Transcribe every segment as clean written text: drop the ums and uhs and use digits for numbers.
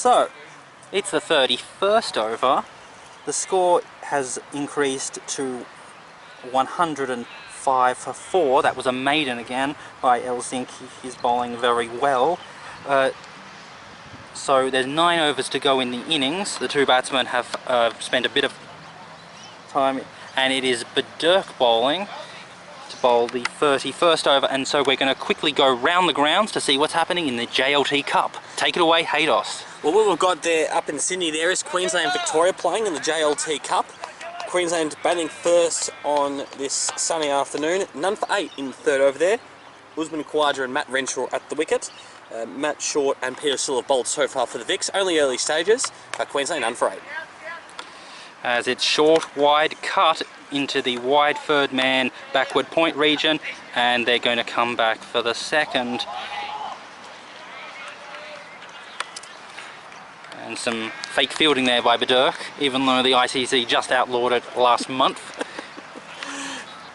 So, it's the 31st over. The score has increased to 105 for 4. That was a maiden again by Helsinki. He's bowling very well. So there's 9 overs to go in the innings. The two batsmen have spent a bit of time, and it is Butler bowling to bowl the 31st over, and so we're going to quickly go round the grounds to see what's happening in the JLT Cup. Take it away, Haydos. Well, what we've got there up in Sydney there is Queensland Victoria playing in the JLT Cup. Queensland batting first on this sunny afternoon. None for 8 in the third over there. Usman Khawaja and Matt Renshaw at the wicket. Matt Short and Peter Still have bowled so far for the Vicks. Only early stages. Queensland none for 8. As it's short, wide cut into the wide third man backward point region, and they're going to come back for the second. And some fake fielding there by Butler, even though the ICC just outlawed it last month.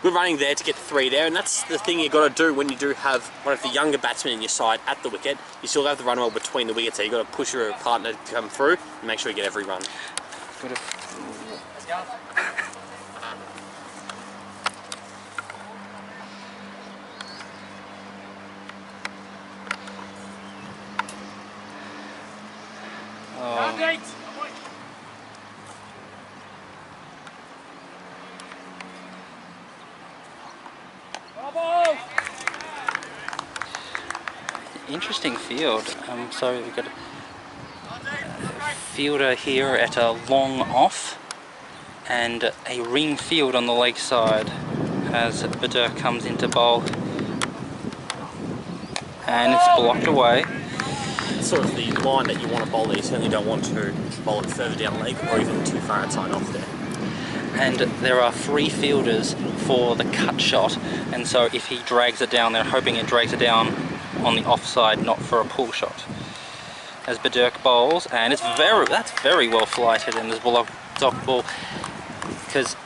Good running there to get 3 there, and that's the thing you've got to do when you do have one of the younger batsmen in your side at the wicket. You still have the run well between the wickets, so you've got to push your partner to come through and make sure you get every run. Interesting field. So we've got a fielder here at a long off and a ring field on the leg side as Butler comes into bowl, and it's blocked away. It's sort of the line that you want to bowl there. You certainly don't want to bowl it further down leg or even too far outside off there. And there are 3 fielders for the cut shot, and so if he drags it down, they're hoping it drags it down on the offside, not for a pull shot. As Butler bowls, and that's very well flighted in this block ball, because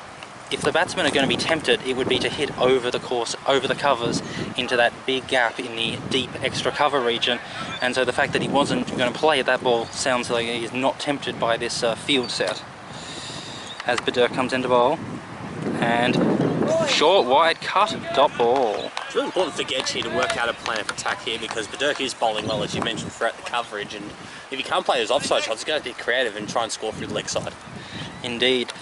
if the batsmen are going to be tempted, it would be to hit over the course, over the covers, into that big gap in the deep extra cover region. And so the fact that he wasn't going to play at that ball sounds like he's not tempted by this field set. As Butler comes into bowl, and short, wide cut, dot ball. It's really important for Gedge here to work out a plan of attack here, because Butler is bowling well, as you mentioned, throughout the coverage, and if he can't play those offside shots, he's going to be creative and try and score through the leg side. Indeed.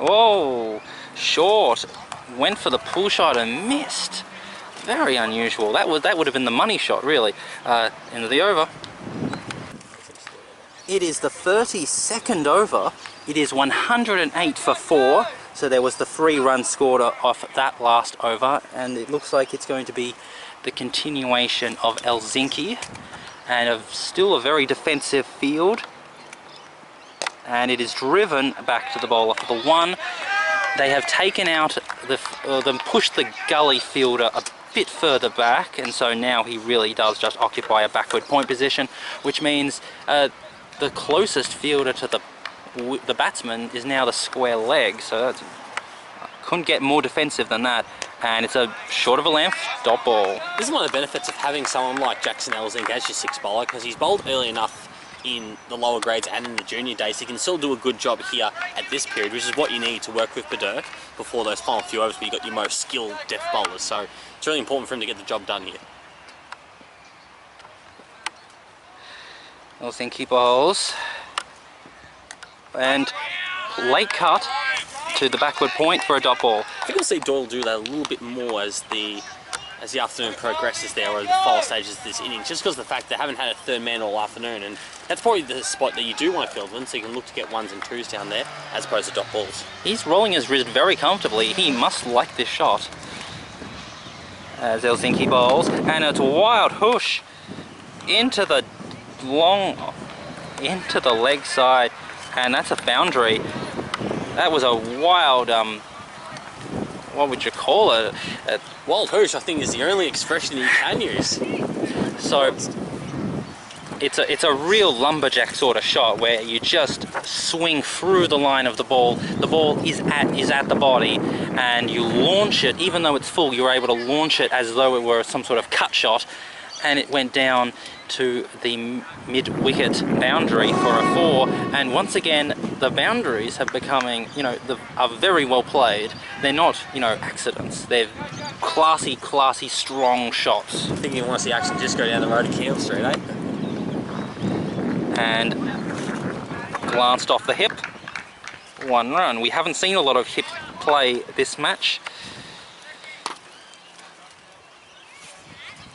Oh, short, went for the pull shot and missed. Very unusual. That would have been the money shot, really. End of the over. It is the 32nd over. It is 108 for 4. So there was the 3 runs scored off that last over, and it looks like it's going to be the continuation of Helsinki, and still a very defensive field. And it is driven back to the bowler for the 1. They have taken out pushed the gully fielder a bit further back, and so now he really does just occupy a backward point position, which means the closest fielder to the batsman is now the square leg. So that's, couldn't get more defensive than that, and it's a short of a length dot ball. This is one of the benefits of having someone like Jackson Helsinki as your 6th bowler, because he's bowled early enough in the lower grades and in the junior days. He can still do a good job here at this period, which is what you need to work with Butler before those final few overs where you got your most skilled deft bowlers. So it's really important for him to get the job done here. Helsinki bowls, and late cut to the backward point for a dot ball. I think we'll see Doyle do that a little bit more as the afternoon progresses there, or the final stages of this innings, just because of the fact they haven't had a 3rd man all afternoon, and that's probably the spot that you do want to field them, so you can look to get 1s and 2s down there as opposed to dot balls. He's rolling his wrist very comfortably. He must like this shot. As Helsinki bowls, and it's a wild hoosh into the leg side, and that's a boundary. That was a wild what would you call it? Wild hoosh, I think, is the only expression you can use. So it's a real lumberjack sort of shot where you just swing through the line of the ball. The ball is at the body, and you launch it. Even though it's full, you're able to launch it as though it were some sort of cut shot, and it went down to the mid-wicket boundary for a 4, and once again the boundaries have becoming, you know, are very well played. They're not, you know, accidents. They're classy, strong shots. I think you want to see action just go down the road to Keel Street, eh? And glanced off the hip, 1 run. We haven't seen a lot of hip play this match.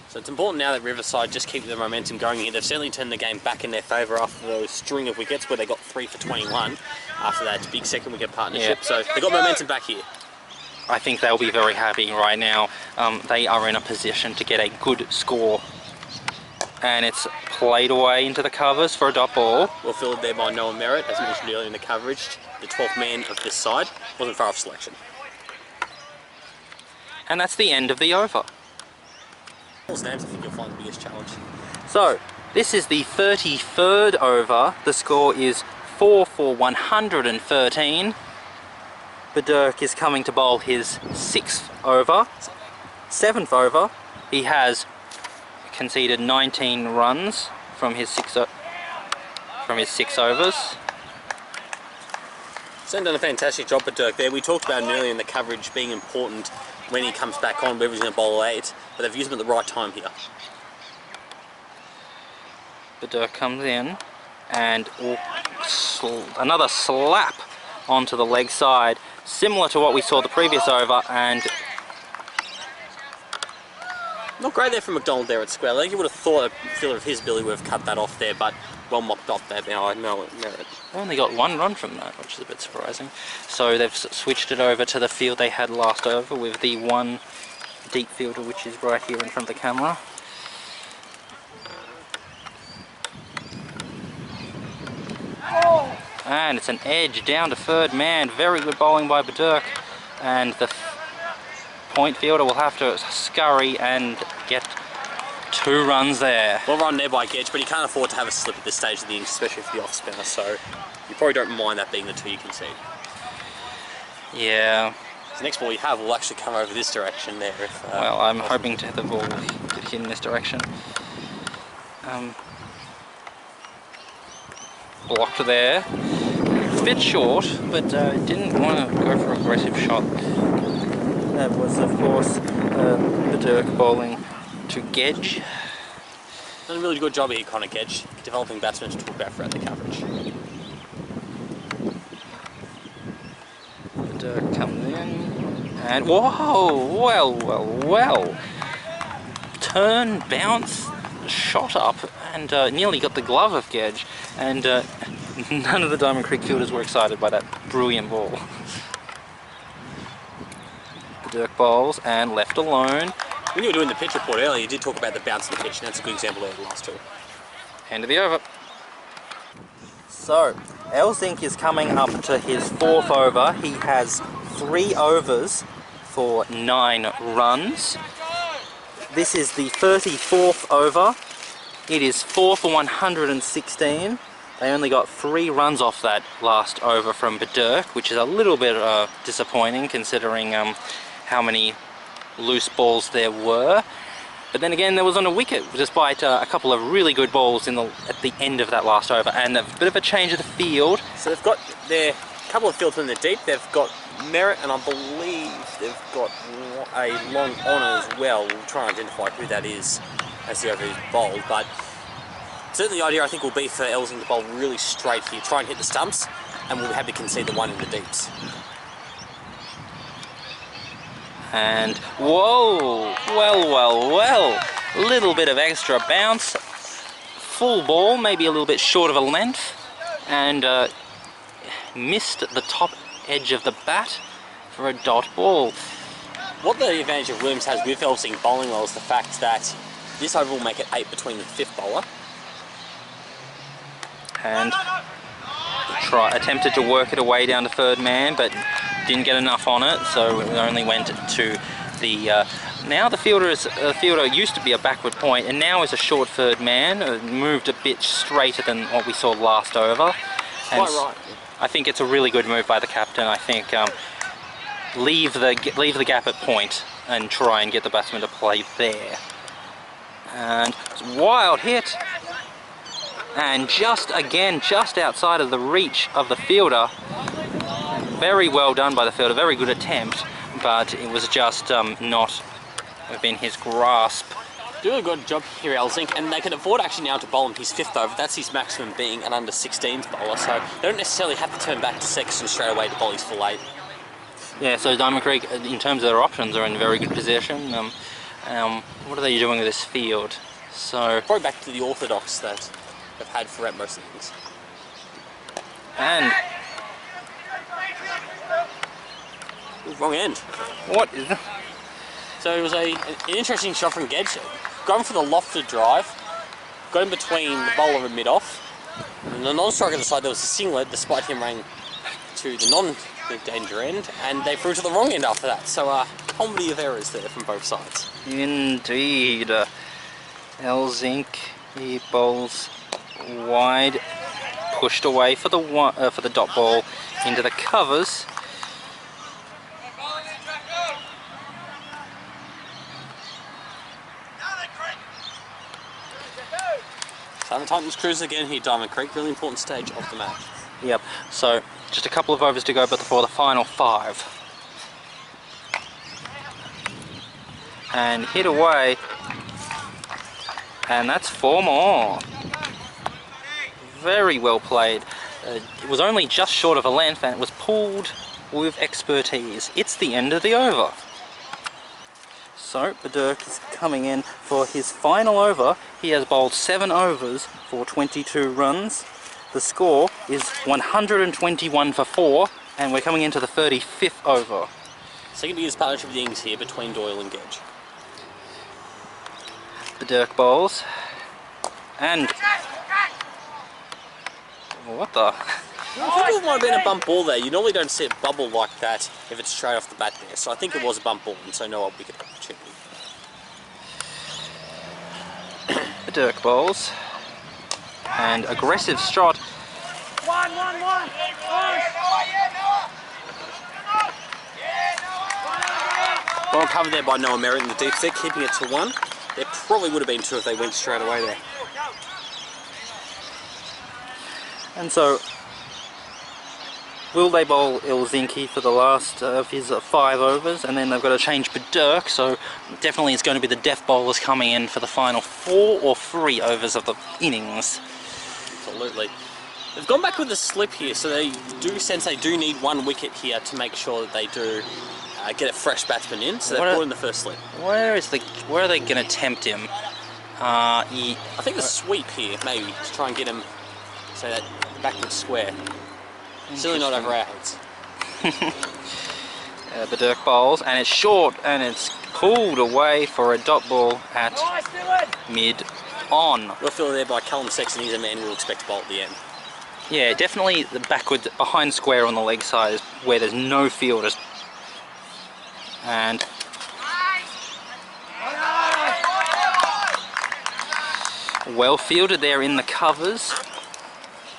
So it's important now that Riverside just keep the momentum going here. They've certainly turned the game back in their favour after those string of wickets where they got 3 for 21 after that big second wicket partnership. Yeah. So they've got momentum back here. I think they'll be very happy right now. They are in a position to get a good score. And it's played away into the covers for a dot ball. Well fielded there by Noah Merritt, as mentioned earlier in the coverage. The 12th man of this side. Wasn't far off selection. And that's the end of the over. Names, I think you'll find the biggest challenge. So, this is the 33rd over. The score is 4 for 113. Butler is coming to bowl his 6th over. 7th over. He has conceded 19 runs from his 6 overs. He's done a fantastic job, Butler there. We talked about him earlier in the coverage being important when he comes back on, whether he's going to bowl late, but they've used him at the right time here. Butler comes in and another slap onto the leg side, similar to what we saw the previous over, and not great there from McDonald there at square leg. You would have thought a fielder of his ability would have cut that off there, but well mopped off there. Now I know Merritt. They only got 1 run from that, which is a bit surprising. So they've switched it over to the field they had last over with the 1 deep fielder, which is right here in front of the camera. And it's an edge down to 3rd man. Very good bowling by Butler, and the point fielder will have to scurry and get 2 runs there. Well run there by Gedge, but he can't afford to have a slip at this stage of the innings, especially for the off spinner, so you probably don't mind that being the 2 you concede. Yeah. The next ball you have will actually come over this direction there. If, well, I'm hoping the ball will get hit in this direction. Blocked there. A bit short, but didn't want to go for an aggressive shot. That was, of course, Butler bowling to Gedge. Done a really good job here, Connor Gedge, developing batsmen to talk about throughout the coverage. Butler comes in, and whoa, well. Turn, bounce, shot up, and nearly got the glove of Gedge, and none of the Diamond Creek fielders were excited by that brilliant ball. Butler bowls and left alone. When you were doing the pitch report earlier, you did talk about the bounce of the pitch, and that's a good example there of the last 2. End of the over. So, Elzink is coming up to his 4th over. He has 3 overs for 9 runs. This is the 34th over. It is 4 for 116. They only got 3 runs off that last over from Butler, which is a little bit disappointing considering how many loose balls there were. But then again, there was on a wicket despite a couple of really good balls at the end of that last over, and a bit of a change of the field. So they've got their couple of fieldsmen in the deep. They've got Merritt, and I believe they've got a long on as well. We'll try and identify who that is as the over is bowled, but certainly the idea I think will be for Elzing to bowl really straight here, try and hit the stumps, and we'll have to concede the 1 in the deeps. And whoa, well, little bit of extra bounce, full ball, maybe a little bit short of a length, and missed the top edge of the bat for a dot ball. What the advantage of Williams has with Elzing bowling well is the fact that this over will make it 8 between the 5th bowler. And attempted to work it away down to 3rd man, but didn't get enough on it, so it only went to the now the fielder used to be a backward point and now is a short 3rd man. Moved a bit straighter than what we saw last over, and right. I think it's a really good move by the captain. I think leave the gap at point and try and get the batsman to play there. And it's a wild hit. And just outside of the reach of the fielder. Very well done by the fielder, very good attempt, but it was just not within his grasp. Doing a good job here, Elzink, and they can afford actually now to bowl him his 5th over. That's his maximum, being an under 16s bowler, so they don't necessarily have to turn back to Sexton straight away to bowl his full 8. Yeah, so Diamond Creek, in terms of their options, are in very good position. What are they doing with this field? So probably back to the orthodox that they've had throughout most of the things. And wrong end. What is that? So it was an interesting shot from Gedge. Going for the lofted drive, got in between the bowler and mid-off. And the non-striker side, there was a singlet, despite him running to the non-danger end, and they threw to the wrong end after that. So comedy of errors there from both sides. Indeed. Elzink, he bowls wide, pushed away for the dot ball into the covers. Simon Titans cruise again here, Diamond Creek. Really important stage of the match. Yep, so just a couple of overs to go before the final 5. And hit away. And that's 4 more. Very well played. It was only just short of a length and it was pulled with expertise. It's the end of the over. So Dirk is coming in for his final over. He has bowled 7 overs for 22 runs. The score is 121 for 4, and we're coming into the 35th over. Second biggest partnership of the innings here between Doyle and Gedge. Dirk bowls, and what the? I think it might have been a bump ball there. You normally don't see it bubble like that if it's straight off the bat there. So I think it was a bump ball, and so no wicket opportunity. Dirk bowls, and aggressive shot. Well covered there by Noah Merritt in the deep stick, keeping it to 1. There probably would have been 2 if they went straight away there. And so, will they bowl Elzinki for the last of his 5 overs, and then they've got to change Dirk, so definitely it's going to be the death bowlers coming in for the final 4 or 3 overs of the innings. Absolutely. They've gone back with a slip here, so they do sense they do need 1 wicket here to make sure that they do get a fresh batsman in, so they've brought in the first slip. Where are they going to tempt him? I think the sweep here, maybe, to try and get him so that backward square. Silly not over our heads. The Dirk bowls, and it's short, and it's pulled away for a dot ball at mid-on. Well fielded there by Callum Sexton. He's a man we'll expect to bowl at the end. Yeah, definitely the backward, behind square on the leg side is where there's no fielders. And well fielded there in the covers.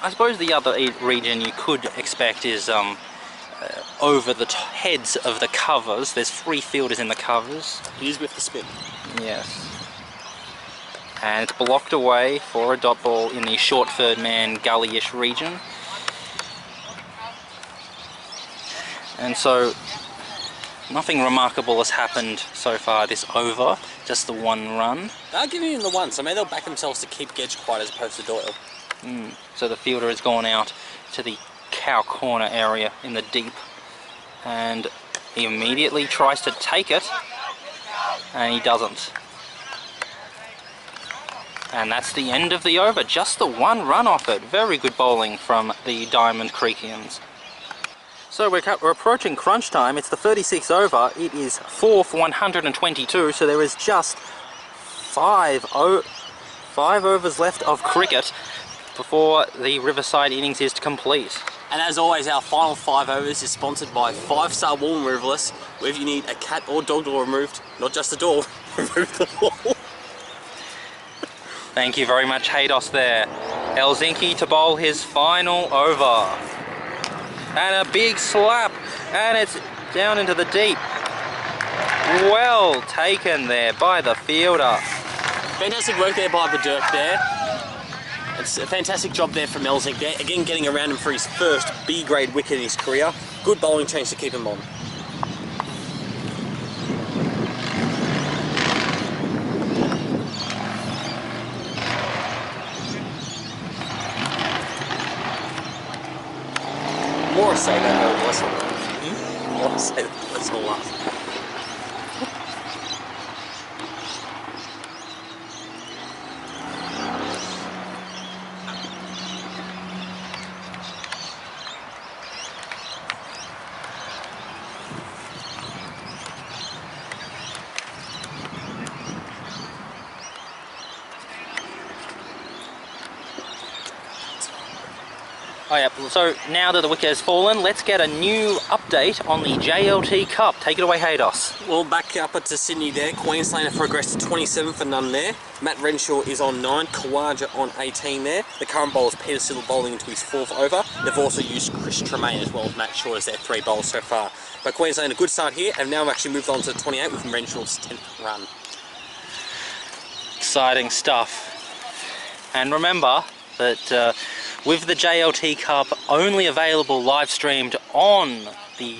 I suppose the other region you could expect is over the heads of the covers. There's 3 fielders in the covers. He is with the spin. Yes. And it's blocked away for a dot ball in the short third man gully-ish region. And so nothing remarkable has happened so far this over, just the 1 run. They're giving him the 1, so maybe they'll back themselves to keep Gedge quiet as opposed to Doyle. So the fielder has gone out to the cow corner area in the deep, and he immediately tries to take it, and he doesn't. And that's the end of the over, just the 1 run off it. Very good bowling from the Diamond Creekians. So we're approaching crunch time. It's the 36th over. It is 4 for 122, so there is just 5 overs left of cricket before the Riverside innings is complete. And as always, our final 5 overs is sponsored by 5-Star Wall Removalist. Whether you need a cat or dog door removed, not just the door, remove the wall. Thank you very much, Haydos there. Elzinki to bowl his final over. And a big slap, and it's down into the deep. Well taken there by the fielder. Fantastic work there by the Dirk there. It's a fantastic job there from Elzik there. Again, getting around him for his first B-grade wicket in his career. Good bowling change to keep him on. More I say that, less will laugh. More I say that, less will laugh. Oh yeah, so now that the wicket has fallen, let's get a new update on the JLT Cup. Take it away, Haydos. Well, back up to Sydney there. Queensland have progressed to 27 for none there. Matt Renshaw is on 9, Khawaja on 18 there. The current bowler is Peter Siddle bowling into his 4th over. They've also used Chris Tremaine as well as Matt Shaw as their 3 bowlers so far. But Queensland a good start here, and now actually moved on to 28 with Renshaw's 10th run. Exciting stuff. And remember that with the JLT Cup only available live streamed on the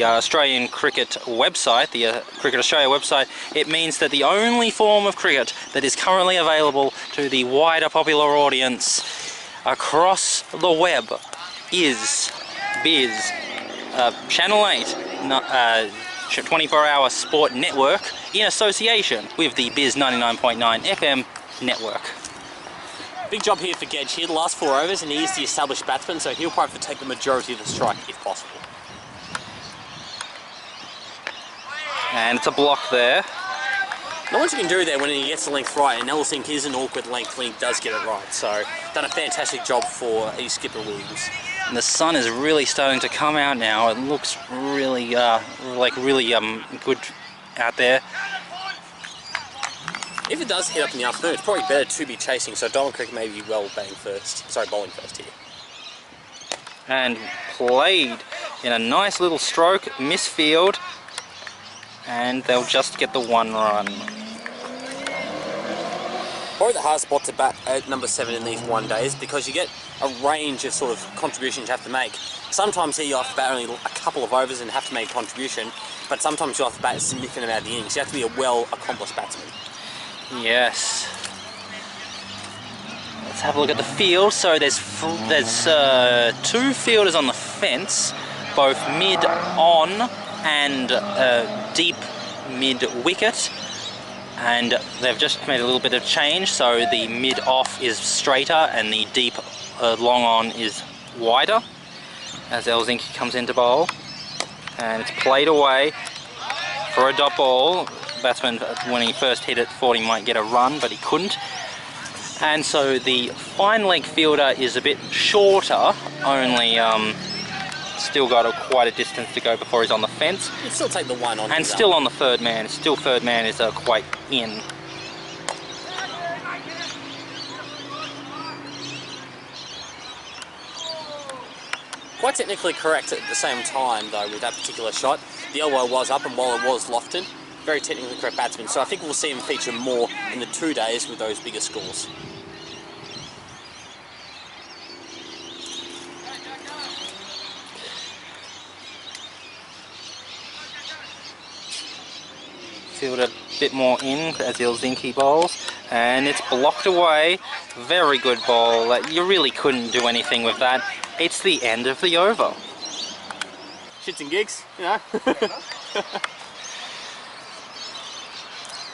Australian Cricket website, the Cricket Australia website, it means that the only form of cricket that is currently available to the wider popular audience across the web is Bizz, Channel 8, 24-hour sport network in association with the Bizz 99.9 FM network. Big job here for Gedge here, the last 4 overs, and he is the established batsman, so he'll probably have to take the majority of the strike if possible. And it's a block there. Not much you can do there when he gets the length right, and Elzik is an awkward length when he does get it right, so done a fantastic job for his skipper Williams. And the sun is really starting to come out now. It looks really, good out there. If it does heat up in the afternoon, it's probably better to be chasing, so Donald Cricket may be well bowling first here. And played in a nice little stroke, misfield, and they'll just get the 1 run. Probably the hardest spot to bat at number 7 in these 1 days, because you get a range of sort of contributions you have to make. Sometimes here you have to bat only a couple of overs and have to make a contribution, but sometimes you have to bat a significant amount of the innings. You have to be a well-accomplished batsman. Yes. Let's have a look at the field. So there's 2 fielders on the fence, both mid-on and deep mid-wicket. And they've just made a little bit of change, so the mid-off is straighter and the deep long-on is wider as Elzik comes into bowl. And it's played away for a dot ball. Batsman, when he first hit it, thought he might get a run, but he couldn't. And so the fine leg fielder is a bit shorter, only still got quite a distance to go before he's on the fence. He'd still take the 1 on. And still on the 3rd man. Still 3rd man is quite in. Quite technically correct at the same time, though, with that particular shot. The elbow was up, and while it was lofted, very technically correct batsman. So I think we'll see him feature more in the 2 days with those bigger scores. Field a bit more in as Elzik bowls, and it's blocked away. Very good ball. You really couldn't do anything with that. It's the end of the over. Shits and gigs, you know.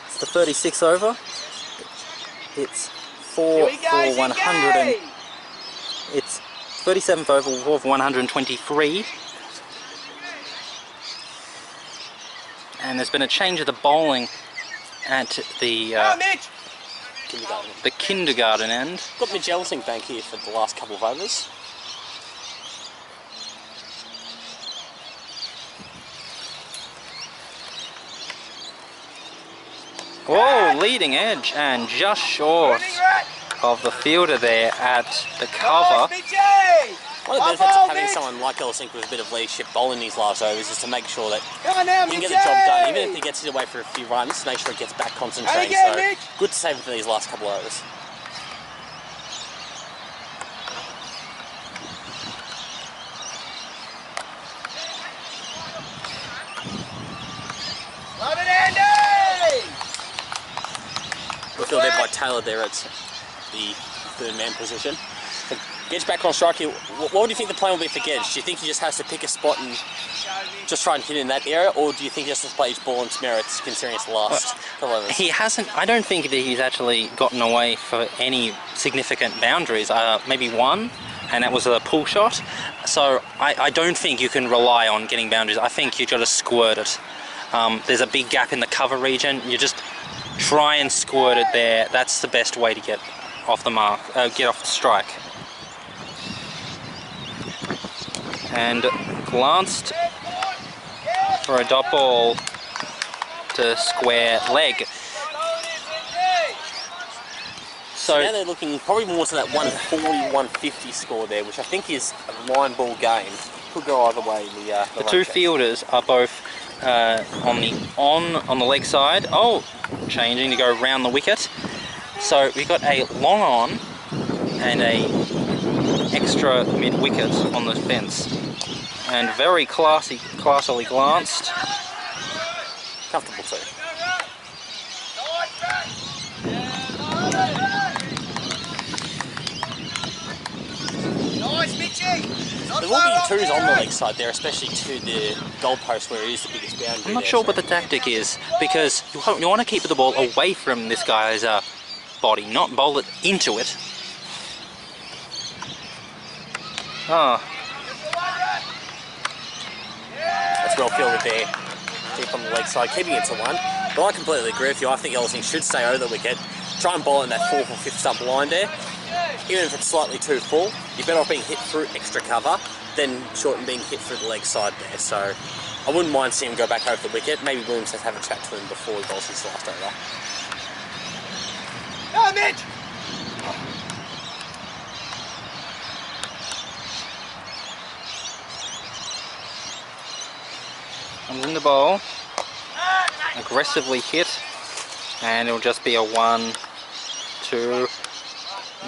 It's the 36th over. It's 4 for 100 and it's 37th over of 123. And there's been a change of the bowling at the kindergarten end. Got Mitch Elzik back here for the last couple of overs. Whoa, leading edge and just short of the fielder there at the cover. One of the benefits of having someone like Ellisink with a bit of leadership bowling these last overs is to make sure that he can get the job done. Even if he gets it away for a few runs, make sure he gets back concentrating. So good to save him for these last couple of overs. Love it, Andy! We're filled there by Taylor there at the third man position. Gedge back on strike here. What would you think the plan will be for Gedge? Do you think he just has to pick a spot and just try and hit in that area, or do you think he has to play each ball into merits considering it's the last couple of overs? He hasn't. I don't think that he's actually gotten away for any significant boundaries. Maybe one, and that was a pull shot. So I don't think you can rely on getting boundaries. I think you got to squirt it. There's a big gap in the cover region. You just try and squirt it there. That's the best way to get off the mark, get off the strike. And glanced for a dot ball to square leg. So now they're looking probably more to that 140, 150 score there, which I think is a line ball game. Could go either way. The two fielders are both on the leg side. Oh, changing to go round the wicket. So we've got a long on and a extra mid wicket on the fence, and very classily glanced. Comfortable too. Nice, Mitchy! There will be twos on the leg side there, especially to the goalpost where it is the biggest boundary. I'm not sure what the tactic is, because you want to keep the ball away from this guy's body, not bowl it into it. Ah. That's well fielded there. Deep on the leg side, keeping it to one. But I completely agree with you. I think Ellisink should stay over the wicket. Try and bowl in that 4th or 5th stump line there. Even if it's slightly too full, you're better off being hit through extra cover than short and being hit through the leg side there. So I wouldn't mind seeing him go back over the wicket. Maybe Williams has to have a chat to him before he bowls his last over. Go, Mitch! Comes in the bowl, aggressively hit, and it'll just be a 1-2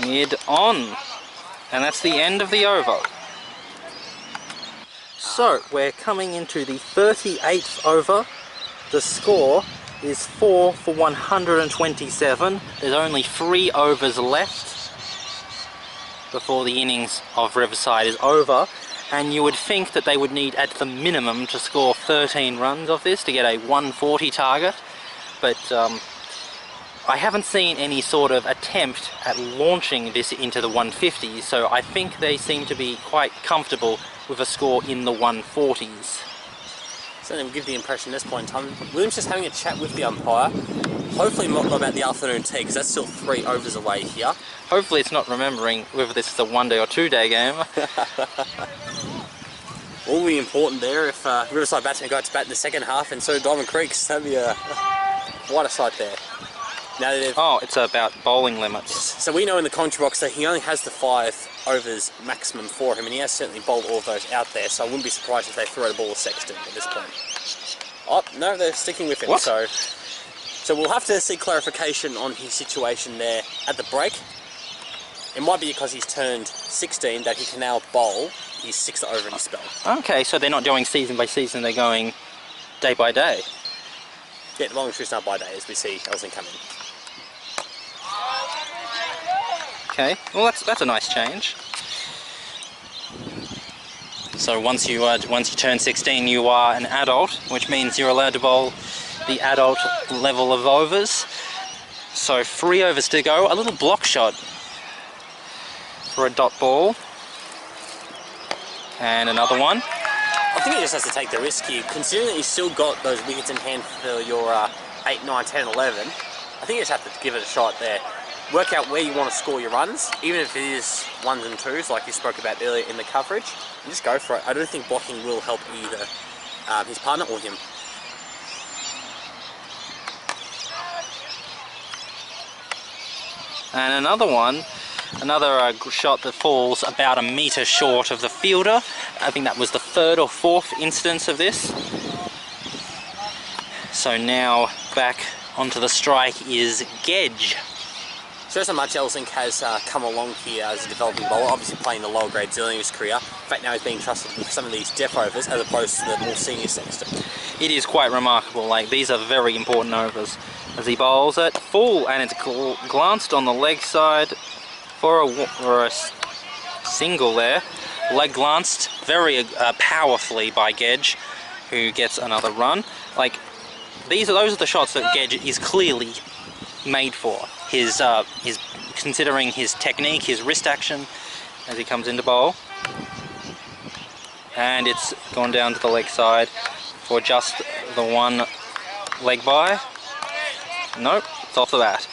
mid on, and that's the end of the over. So we're coming into the 38th over. The score is 4 for 127. There's only 3 overs left before the innings of Riverside is over. And you would think that they would need at the minimum to score 13 runs off this to get a 140 target, but I haven't seen any sort of attempt at launching this into the 150s, so I think they seem to be quite comfortable with a score in the 140s. Certainly will give the impression at this point in time. Williams just having a chat with the umpire. Hopefully not about the afternoon tea, because that's still 3 overs away here. Hopefully it's not remembering whether this is a 1-day or 2-day game. All be important there if Riverside batsmen go to bat in the second half, and so do Diamond Creeks. That'd be quite a sight there. Now that oh, it's about bowling limits. So we know in the commentary box that he only has the 5 overs maximum for him, and he has certainly bowled all of those out there, so I wouldn't be surprised if they threw out a ball to Sexton at this point. Oh, no, they're sticking with him. What? So we'll have to see clarification on his situation there at the break. It might be because he's turned 16 that he can now bowl his 6th over in his spell. Okay, so they're not doing season by season, they're going day by day. Yeah, the long truth not by day as we see Ellisink come in. Okay, well that's a nice change. So once you turn 16, you are an adult, which means you're allowed to bowl the adult level of overs. So 3 overs to go. A little block shot for a dot ball. And another one. I think he just has to take the risk here, considering that you've still got those wickets in hand for your 8, 9, 10, 11. I think you just have to give it a shot there. Work out where you want to score your runs, even if it is 1s and 2s like you spoke about earlier in the coverage, and just go for it. I don't think blocking will help either his partner or him. And another one Another shot that falls about a metre short of the fielder. I think that was the third or fourth instance of this. So now back onto the strike is Gedge. Shows how much Elsink has come along here as a developing bowler, obviously playing the lower grades early in his career. In fact, now he's being trusted with some of these def overs as opposed to the more senior sector. It is quite remarkable. Like, these are very important overs. As he bowls it full, and it's glanced on the leg side for a single there. Leg glanced very powerfully by Gedge, who gets another run. Like, those are the shots that Gedge is clearly made for. His considering his technique, his wrist action as he comes into bowl, and it's gone down to the leg side for just the one leg by. Nope, it's off the bat.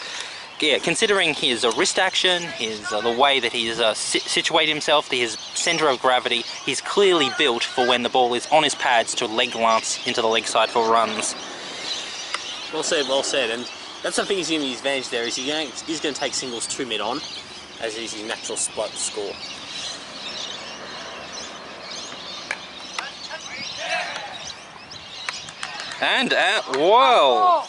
Yeah, considering his wrist action, his the way that he's situated himself, his centre of gravity, he's clearly built for when the ball is on his pads to leg lance into the leg side for runs. Well said, well said. And that's something he's using his advantage there, is he's going to take singles 2 mid on, as he's his natural spot to score. And whoa!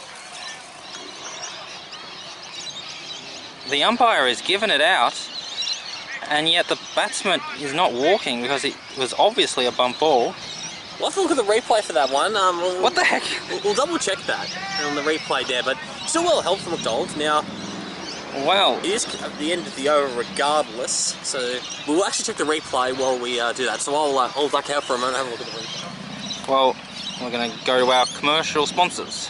The umpire has given it out, and yet the batsman is not walking because it was obviously a bump ball. We'll have to look at the replay for that one. What the heck? We'll double check that on the replay there, but still well helped from McDonald. Now, well, it is at the end of the over regardless, so we'll actually check the replay while we do that. So I'll duck out for a moment and have a look at the replay. Well, we're going to go to our commercial sponsors.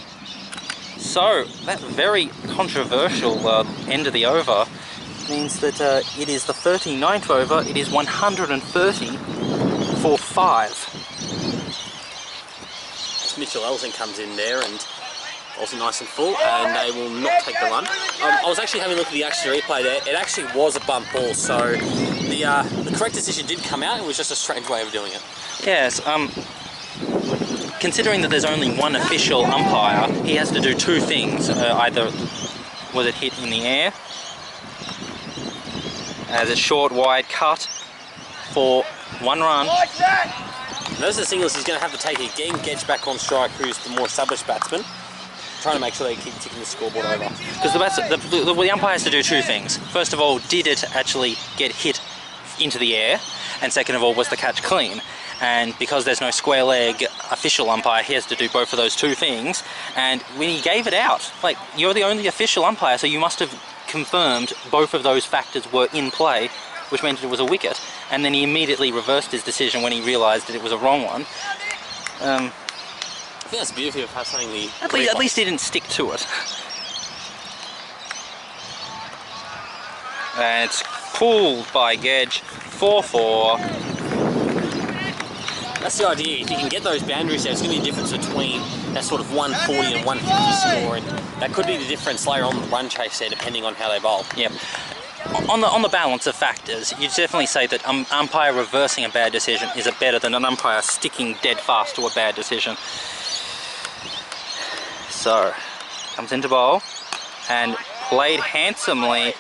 So, that very controversial end of the over means that it is the 39th over. It is 130 for 5. Mitchell Elsink comes in there and also nice and full, and they will not take the run. I was actually having a look at the action replay there. It actually was a bump ball, so the correct decision did come out. It was just a strange way of doing it. Yes, considering that there's only one official umpire, he has to do two things. Either was it hit in the air, as a short wide cut for 1 run. Those are the singles he's going to have to take again. Gedge back on strike, who's the more established batsman, trying to make sure they keep ticking the scoreboard over. Because the umpire has to do two things. First of all, did it actually get hit into the air? And second of all, was the catch clean? And because there's no square leg official umpire, he has to do both of those two things. And when he gave it out, like, you're the only official umpire, so you must have confirmed both of those factors were in play, which meant it was a wicket. And then he immediately reversed his decision when he realised that it was a wrong one. I think that's the beauty of having the... At least he didn't stick to it. And it's pulled by Gedge, 4-4. That's the idea. If you can get those boundaries there, it's going to be a difference between that sort of 140 and 150 score, and that could be the difference later on the run chase there, depending on how they bowl. Yep. On the balance of factors, you'd definitely say that umpire reversing a bad decision is better than an umpire sticking dead fast to a bad decision. So, comes into bowl and played handsomely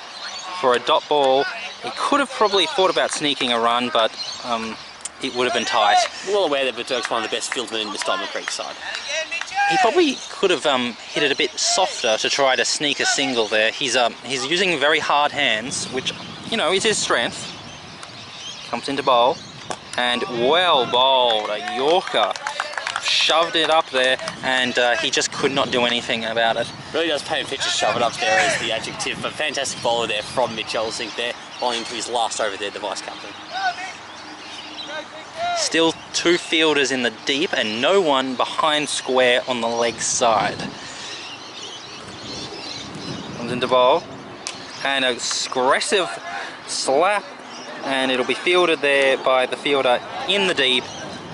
for a dot ball. He could have probably thought about sneaking a run, but it would have been tight. We're well aware that Butler's one of the best fieldmen in this Diamond Creek side. He probably could have hit it a bit softer to try to sneak a single there. He's using very hard hands, which, you know, is his strength. Comes into bowl, and well bowled, a Yorker. Shoved it up there, and he just could not do anything about it. Really does paint a picture, shove it up there as the adjective, but fantastic bowler there from Mitch Elsink there, bowling into his last over there, the vice captain. Still 2 fielders in the deep and no one behind square on the leg side. Comes into bowl and an aggressive slap, and it'll be fielded there by the fielder in the deep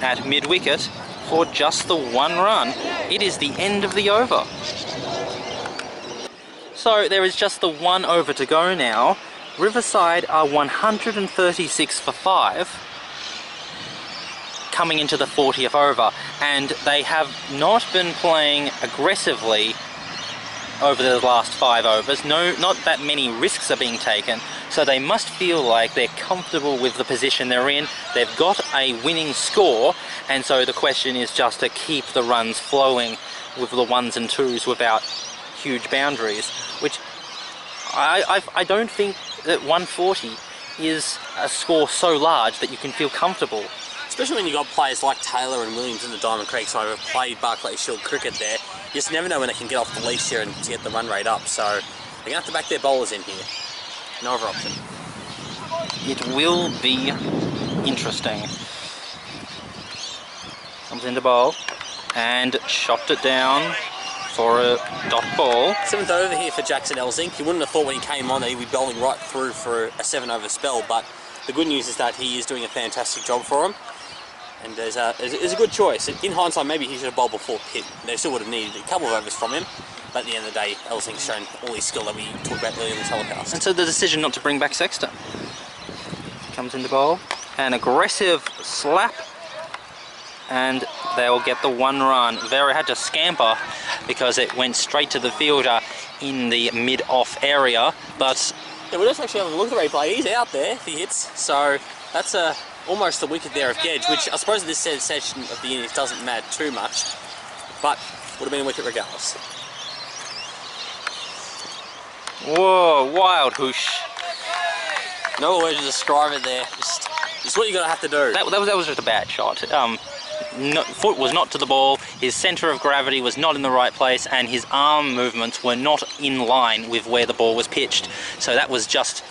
at mid-wicket for just the 1 run. It is the end of the over. So there is just the 1 over to go now. Riverside are 136 for 5. Coming into the 40th over, and they have not been playing aggressively over the last 5 overs. No, not that many risks are being taken, So they must feel like they're comfortable with the position they're in. They've got a winning score, and so the question is just to keep the runs flowing with the 1s and 2s without huge boundaries, which I don't think that 140 is a score so large that you can feel comfortable. Especially when you've got players like Taylor and Williams in the Diamond Creek side who have played Barclays Shield cricket there. You just never know when they can get off the leash here and to get the run rate up. So they're going to have to back their bowlers in here. No other option. It will be interesting. Comes into bowl and chopped it down for a dot ball. 7th over here for Jackson Elzink. You wouldn't have thought when he came on that he'd be bowling right through for a 7 over spell, but the good news is that he is doing a fantastic job for him. And there's a good choice. In hindsight, maybe he should have bowled before Pitt. They still would have needed a couple of overs from him. But at the end of the day, Elzink's shown all his skill that we talked about earlier in the telecast. And so the decision not to bring back Sexton. Comes into bowl. An aggressive slap. And they'll get the 1 run. Vera had to scamper because it went straight to the fielder in the mid-off area. But yeah, we're just actually having a look at the replay. He's out there if he hits. So that's almost the wicket there of Gedge, which I suppose in this section of the innings doesn't matter too much. But would have been a wicket regardless. Whoa, wild whoosh. No way to describe it there. It's what you're going to have to do. That was just a bad shot. Foot was not to the ball, his centre of gravity was not in the right place, and his arm movements were not in line with where the ball was pitched. So that was just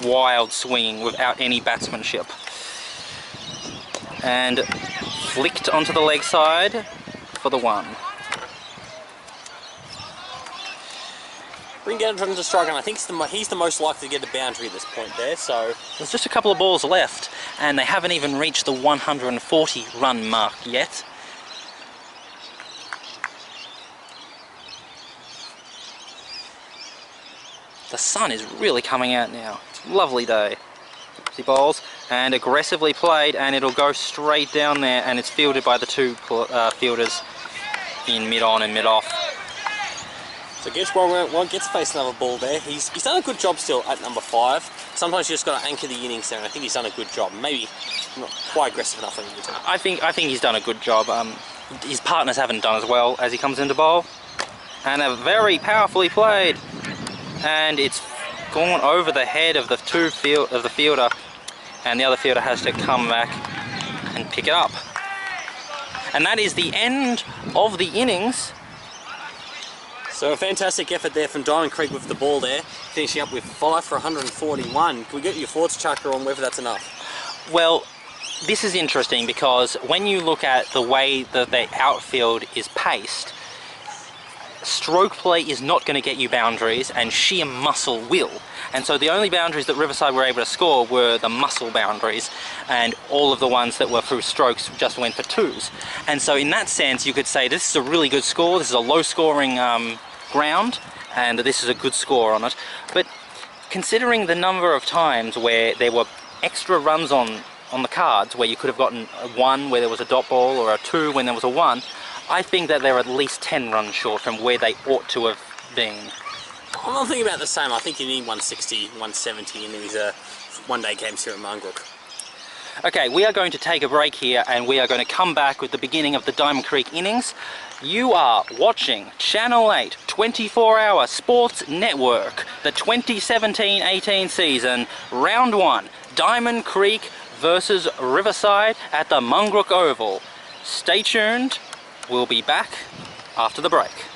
wild swinging without any batsmanship. And flicked onto the leg side for the 1. Bring down to strike, and I think he's the most likely to get a boundary at this point there. So there's just a couple of balls left, and they haven't even reached the 140 run mark yet. The sun is really coming out now. It's a lovely day. See balls, and aggressively played, and it'll go straight down there, and it's fielded by the 2 fielders in mid-on and mid-off. So Gedge gets to face another ball there. He's done a good job still at number 5. Sometimes you just got to anchor the innings there, and I think he's done a good job. Maybe not quite aggressive enough on the time. I think he's done a good job. His partners haven't done as well as he comes into bowl, and a very powerfully played, and it's gone over the head of the fielder, and the other fielder has to come back and pick it up. And that is the end of the innings. So a fantastic effort there from Diamond Creek with the ball there, finishing up with 5 for 141. Can we get your thoughts, Chukka, on whether that's enough? Well, this is interesting because when you look at the way that the outfield is paced, stroke play is not going to get you boundaries, and sheer muscle will. And so the only boundaries that Riverside were able to score were the muscle boundaries, and all of the ones that were through strokes just went for 2s. And so in that sense, you could say this is a really good score. This is a low-scoring ground, and this is a good score on it. But considering the number of times where there were extra runs on the cards, where you could have gotten a 1 where there was a dot ball, or a 2 when there was a 1, I think that they're at least 10 runs short from where they ought to have been. I'm thinking about the same. I think you need 160, 170 in these one-day games here at Mungrook. Okay, we are going to take a break here, and we are going to come back with the beginning of the Diamond Creek innings. You are watching Channel 8 24-hour Sports Network, the 2017-18 season, Round 1, Diamond Creek versus Riverside at the Mungrook Oval. Stay tuned, we'll be back after the break.